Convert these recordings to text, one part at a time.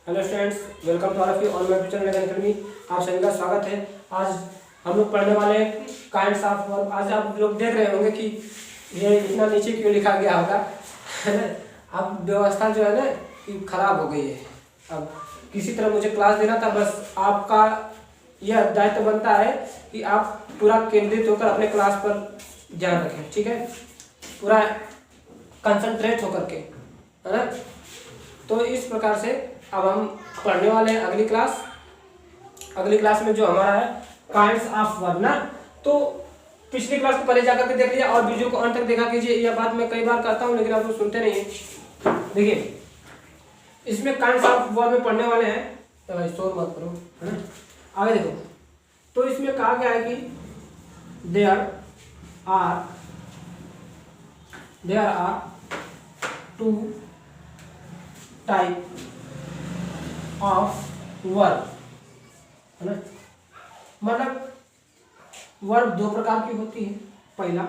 Hello students, welcome to all of you on my channel academy. आप सभी का स्वागत है। आज हम लोग पढ़ने वाले हैं काइंड्स ऑफ वर्ब। आज आप लोग देख रहे होंगे कि ये इतना नीचे क्यों लिखा गया होगा, है ना। अब व्यवस्था जो है ना कि खराब हो गई है। अब किसी तरह मुझे क्लास देना था, बस आपका यह दायित्व बनता है कि आप पूरा केंद्रित होकर अपने क्लास पर ध्यान रखें, ठीक है, पूरा कंसंट्रेट होकर के, है ना। तो इस प्रकार से अब हम पढ़ने वाले हैं अगली क्लास में जो हमारा है काइंड्स ऑफ वर्ब ना। तो पिछली क्लास को पहले जाकर के देख लीजिए और वीडियो को अंत तक देखा कीजिए। यह बात मैं कई बार कहता हूं लेकिन आप लोग सुनते नहीं हैं। देखिए, इसमें काइंड्स ऑफ वर्ब में पढ़ने वाले हैं, तो शोर मत करो, है ना। आगे देखो, तो इसमें कहा गया है कि there are two type of verb, है ना। मतलब वर्ब दो प्रकार की होती है। पहला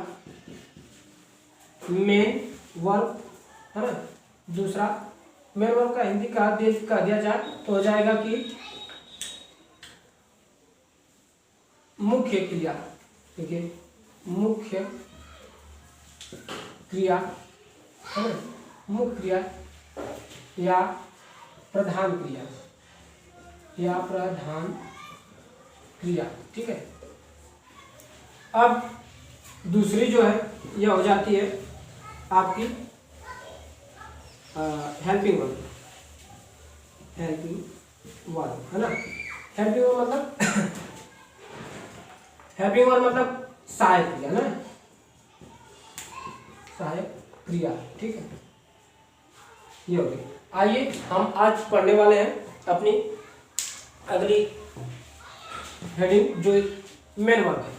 मेन वर्ब, है ना। दूसरा मेन वर्ब का हिंदी कह दिया जाए तो हो जाएगा कि मुख्य क्रिया। देखिए, मुख्य क्रिया, है ना, मुख्य क्रिया या प्रधान क्रिया ठीक है। अब दूसरी जो है यह हो जाती है आपकी हेल्पिंग वर्ब, है ना। हेल्पिंग वर्ब मतलब सहायक क्रिया ना, सहायक क्रिया, ठीक है। ये हो गई। आइए हम आज पढ़ने वाले हैं अपनी अगली हेडिंग जो मेन वर्ब है।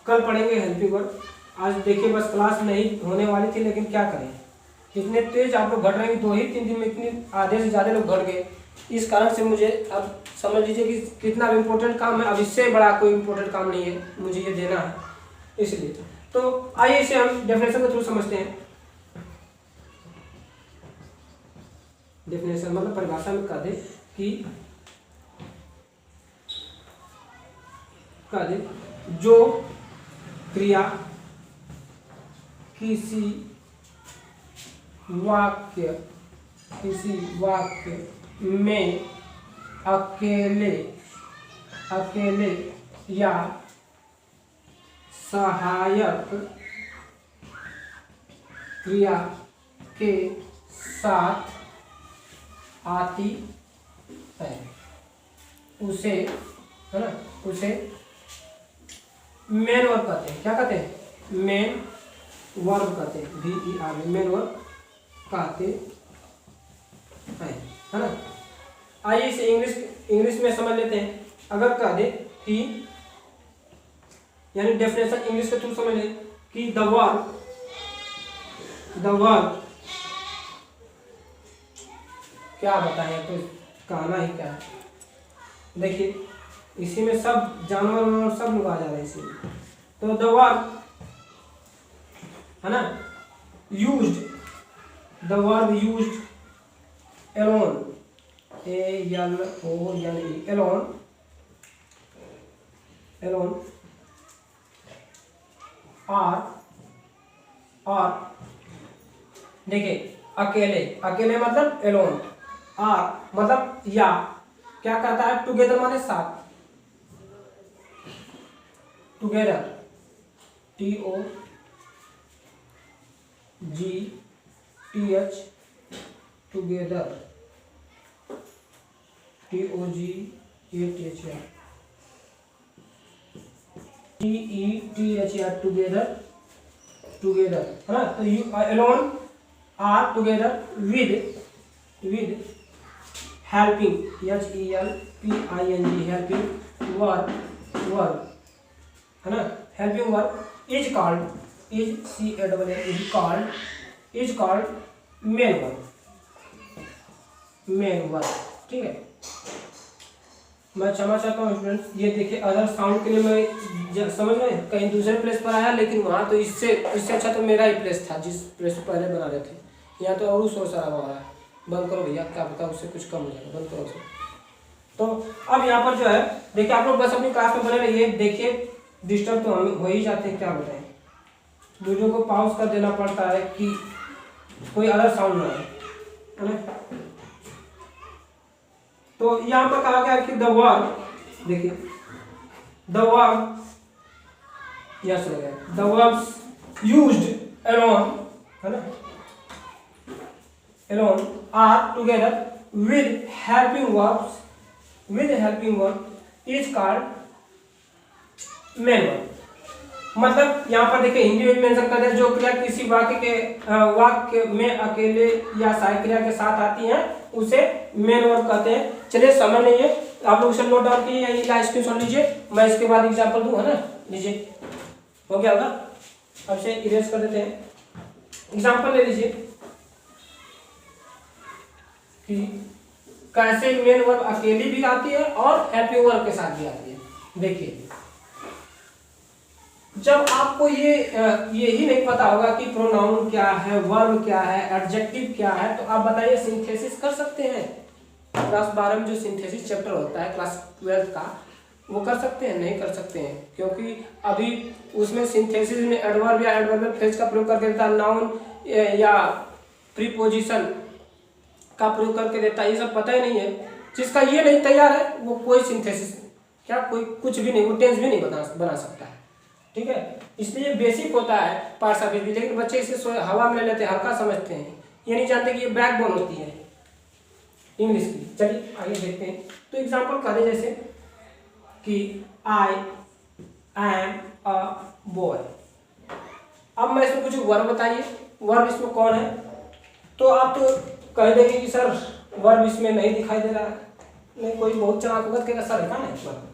कल पढ़ेंगे हेल्पिंग वर्ब। आज देखिए, बस क्लास नहीं होने वाली थी लेकिन क्या करें, इतने तेज आप लोग घट रहे हैं। 2 ही 3 दिन में इतने आधे से ज़्यादा लोग घट गए। इस कारण से मुझे अब समझ लीजिए कि कितना इम्पोर्टेंट काम है। अब इससे बड़ा कोई इम्पोर्टेंट काम नहीं है, मुझे ये देना है, इसलिए। तो आइए इसे हम डेफिनेशन के थ्रू समझते हैं। डेफिनेशन मतलब परिभाषा में कह दे जो क्रिया किसी वाक्य में अकेले या सहायक क्रिया के साथ आती है उसे, है ना, उसे मेन वर्ब कहते हैं। क्या कहते हैं? मेन वर्ब कहते हैं। VER, मेन वर्ब कहते हैं, है ना। आइए इसे इंग्लिश में समझ लेते हैं। अगर कह दे कि, यानी डेफिनेशन इंग्लिश के थ्रू समझ ले कि द वर्ब क्या बताएं, तो कहना ही क्या है। देखिए, इसी में सब जानवर सब लोग आ जा रहे हैं इसी में। तो द वर्ब, है ना, यूज्ड एलोन, ALONE, एलोन और देखिए, अकेले मतलब एलोन, मतलब या क्या कहता है, टुगेदर माने साथ, together, TOGTH, together, TOGATHR, TETHR, together, है ना। तो you alone are together with helping, HELPING, helping verb, है ना। Helping verb is called main verb, ठीक है। मैं क्षमा चाहता हूँ स्टूडेंट्स, ये देखिए अदर साउंड के लिए मैं समझ रहे हैं कहीं दूसरे प्लेस पर आया, लेकिन वहाँ तो इससे अच्छा तो मेरा ही प्लेस था जिस प्लेस पर पहले बना रहे थे। यहाँ तो और शोर शराबा हो रहा है। बंद करो भैया, क्या पता उससे कुछ कम हो जाएगा, बंद करो उसे। तो अब यहाँ पर जो है देखिए, आप लोग बस अपनी क्लास में बने रहिए। देखिए डिस्टर्ब तो हम हो ही जाते हैं, क्या बताएं, वीडियो को पॉज कर देना पड़ता है कि कोई अलग साउंड ना आए, है ना। तो यहाँ पर कहा गया कि द वर्ब, देखिए द वर्ब, यस हो गया, द वर्ब्स यूज्ड अलोन, है ना, alone are together with helping verb is called main verb। मतलब यहाँ पर देखिए हिंदी में मेंशन कर दिया, जो क्रिया किसी वाक्य में अकेले या सहायक क्रिया के साथ आती है उसे मेन वर्ब कहते हैं। चलिए समझ लीजिए, आप लोग इसे नोट डाउन कीजिए या स्क्रीनशॉट लीजिए, मैं इसके बाद एग्जांपल दूं, है ना। लीजिए, हो गया होगा, अब से इरेज कर देते हैं। एग्जांपल ले लीजिए कि कैसे मेन वर्ब अकेली भी आती है और हेल्पिंग वर्ब के साथ भी आती है। देखिए, जब आपको ये ही नहीं पता होगा कि प्रोनाउन क्या है, वर्ब क्या है, एडजेक्टिव क्या है, तो आप बताइए सिंथेसिस कर सकते हैं? क्लास 12 में जो सिंथेसिस चैप्टर होता है क्लास 12 का, वो कर सकते हैं? नहीं कर सकते हैं, क्योंकि अभी उसमें सिंथेसिस में एडवर्ब या एडवर्बियल फ्रेज का प्रयोग करके देता है, नाउन या प्रीपोजिशन का प्रयोग करके देता है, ये सब पता ही नहीं है। जिसका ये नहीं तैयार है वो कोई सिंथेसिस क्या कोई कुछ भी नहीं, वो टेंस भी नहीं बना सकता है, ठीक है। इसलिए बेसिक होता है पार्ट्स ऑफ स्पीच, लेकिन बच्चे इसे हवा में ले लेते हैं, हल्का समझते हैं, ये नहीं जानते कि ये बैकबोन होती है इंग्लिश की। चलिए आगे देखते हैं। तो एग्जाम्पल कह दे जैसे कि आई एम अ बॉय। अब मैं इसमें कुछ वर्ब बताइए, वर्ब इसमें कौन है, तो आप तो कह देंगे कि सर वर्ब इसमें नहीं दिखाई दे रहा है। नहीं, कोई बहुत चालाक होगा कहेगा सर है ना,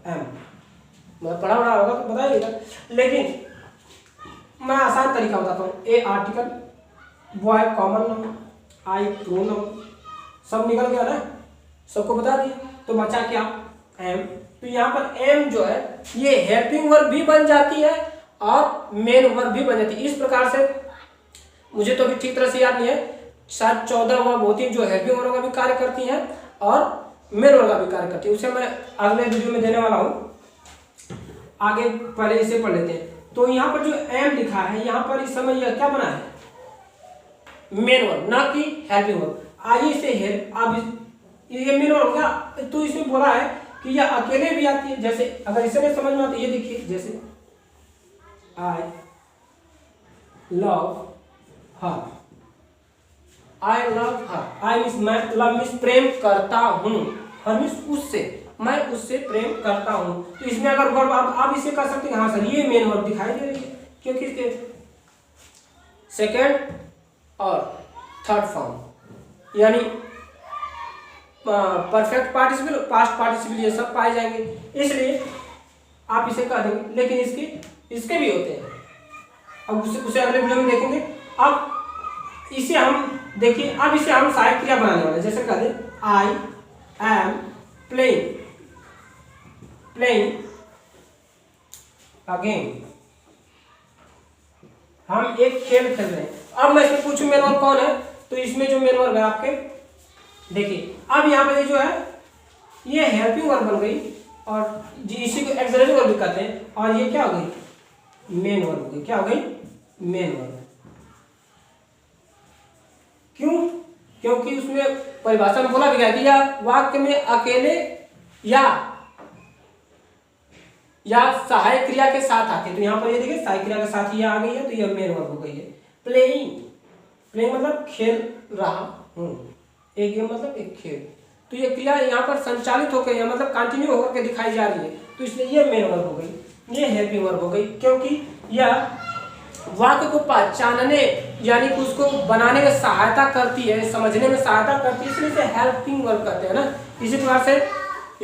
एम मैं पढ़ा होगा तो बताइएगा, लेकिन मैं आसान तरीका बताता हूँ। ए आर्टिकल, बॉय कॉमन नाउन, आई प्रोनाउन, सब निकल गया ना, सबको बता दिए, तो बचा क्या, एम। तो यहाँ पर एम जो है ये हेल्पिंग वर्ब भी बन जाती है और मेन वर्ब भी बन जाती है। इस प्रकार से मुझे तो अभी ठीक तरह से याद नहीं है, शायद 14 वर्ब होती है जो हेल्पिंग वर्ब का भी कार्य करती हैं और मेन वर्ब का भी कार्य करती है। उसे मैं अगले वीडियो में देने वाला हूँ, आगे पहले इसे पढ़ लेते हैं। तो यहाँ पर जो एम लिखा है, यहाँ पर इस समय यह क्या बना है, मेन वर्ब, ना कि हेल्पिंग वर्ब। आइए इसे हेल्प, अब ये मेन वर्ब हो गया, तो इसमें बोला है कि यह अकेले भी आती है। जैसे अगर इसे नहीं समझ में आता, ये देखिए, जैसे I love her, I love her, I means मैं, लव मीन्स प्रेम करता हूँ, हर मीन्स उससे, मैं उससे प्रेम करता हूँ। तो इसमें अगर वर्ब आप इसे कर सकते हैं, हाँ सर ये मेन वर्ब दिखाई दे रही है, क्योंकि इसके सेकेंड और थर्ड फॉर्म यानी परफेक्ट पार्टिसिपल, पास्ट पार्टिसिपल, ये सब पाए जाएंगे, इसलिए आप इसे कह देंगे। लेकिन इसके भी होते हैं, अब उसे अगले वीडियो में देखेंगे। अब इसे हम देखिए, अब इसे हम सहायक क्रिया बनाने वाले, जैसे कह दे आई एम प्लेइंग अगेन, हम एक खेल खेल रहे हैं। अब मैं इसमें पूछूं मेन वर्ब कौन है, तो इसमें जो मेन वर्ब है आपके देखिए, अब यहाँ पे जो है ये हेल्पिंग वर्ब बन गई और इसी को एक्सिलरी वर्ब भी कहते हैं, और ये क्या हो गई, मेन वर्ब हो गई। क्या हो गई, मेन वर्ब। क्यों, क्योंकि उसमें परिभाषा में बोला भी गया कि या वाक्य में अकेले या सहायक क्रिया के साथ आती है। तो यहाँ पर ये देखिए सहायक क्रिया के साथ ही आ गई है, तो यह मेन वर्ब हो गई है। प्लेइंग मतलब खेल रहा हूँ, एक गेम मतलब एक खेल, तो ये क्रिया यहाँ पर संचालित हो गई है, मतलब कंटिन्यू होकर के दिखाई जा रही है, तो इसलिए ये मेन वर्ब हो गई, ये हेल्पिंग वर्ब हो गई, क्योंकि यह वाक्य को पहचानने यानी कि उसको बनाने में सहायता करती है, समझने में सहायता करती है, इसलिए इसे हेल्पिंग वर्ब करते हैं ना। इसी प्रकार से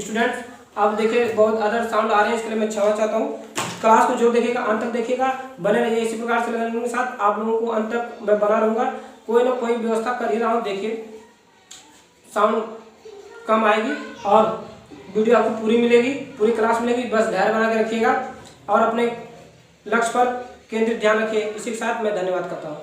स्टूडेंट्स आप देखिए बहुत अदर साउंड आ रहे हैं, इसके लिए मैं क्षमा चाहता हूँ। क्लास को जो देखेगा अंत तक देखेगा, बने रहिए इसी प्रकार से लर्निंग के साथ, आप लोगों को अंत तक मैं बना रहूँगा, कोई ना कोई व्यवस्था कर ही रहा हूँ। देखिए साउंड कम आएगी और वीडियो आपको पूरी मिलेगी, पूरी क्लास मिलेगी, बस धैर्य बना के रखिएगा और अपने लक्ष्य पर केंद्रित ध्यान रखिए। इसी के साथ मैं धन्यवाद करता हूँ।